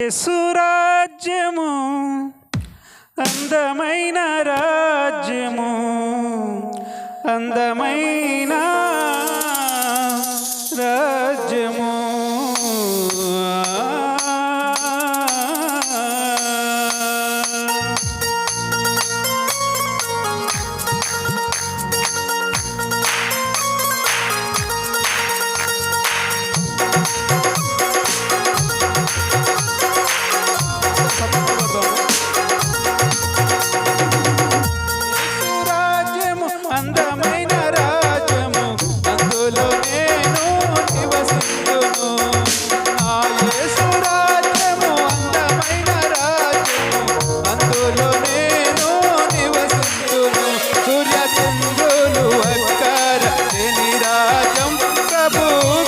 యేసురాజ్యము అందమైన రాజ్యము, అందమైన రాజ్యము. అందమైన రాజ్యము అందులో నేను నివసించును. ఆ యేసు రాజ్యము అందమైన రాజ్యము అందులో నేను నివసించును. సూర్య చంద్రులు అక్కర లేని రాజ్యం, ప్రభు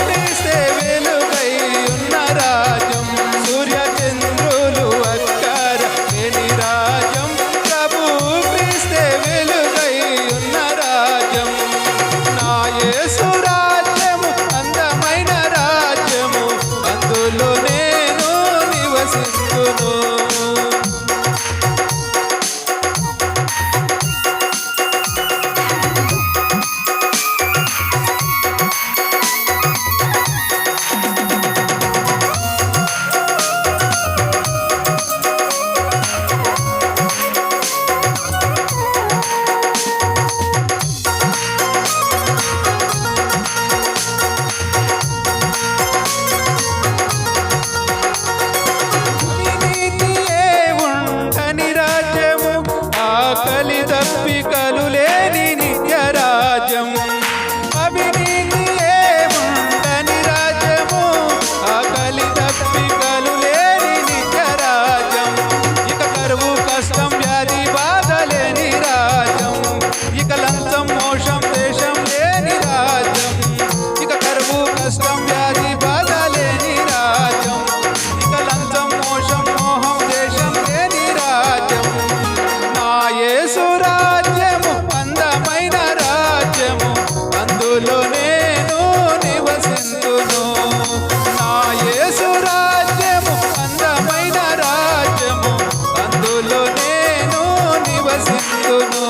క్రీస్తే వెలుగై ఉన్న రాజ్యం. సూర్య చంద్రులు అక్కర లేని రాజ్యం, ప్రభు క్రీస్తే వెలుగై ఉన్న రాజ్యం. నా యేసు రాజ్యము అందమైన రాజ్యము అందులో నేను నివసించును. ఆకలి దప్పికలు లేని నిత్య రాజ్యం, అవినీతియే ఉండని రాజ్యము. ఆకలి దప్పికలు లేని నిత్య రాజ్యం, ఇక కరువు కష్టం వ్యాధి బాధ లేని రాజ్యం. ఇక లంచం మోసం దేశం లేని రాజ్యం, ఇక కరువు కష్టం వ్యాధి బాధ లేని రాజ్యం. ఇక లంచం మోసం మోహం దేశం లేని రాజ్యం. యేసు రాజ్యము అందమైన రాజ్యము అందులో నేను నివసించును. నా యేసు రాజ్యము అందమైన రాజ్యము అందులో నేను నివసించును.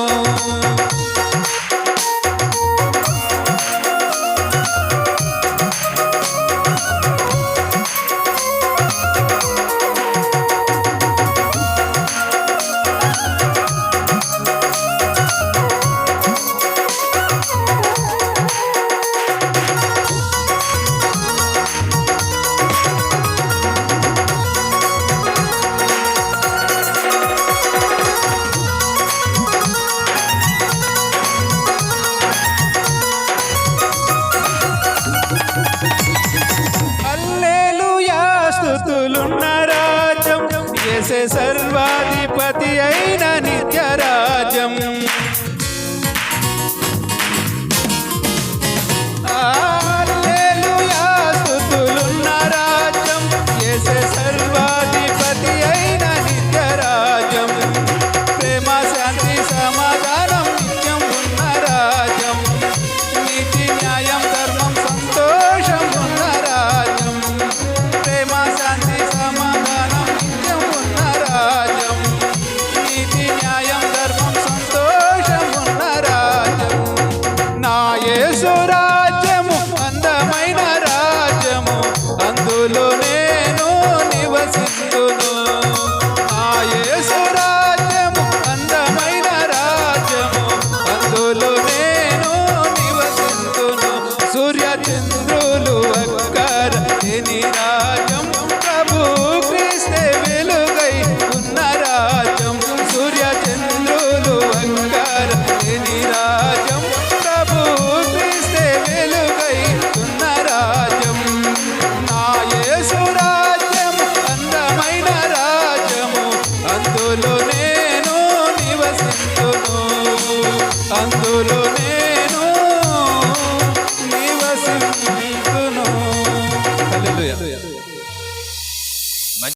హల్లెలూయా స్తుతులున్న రాజ్యం, యేసే సర్వాధిపతి అయిన నిత్య రాజ్యం.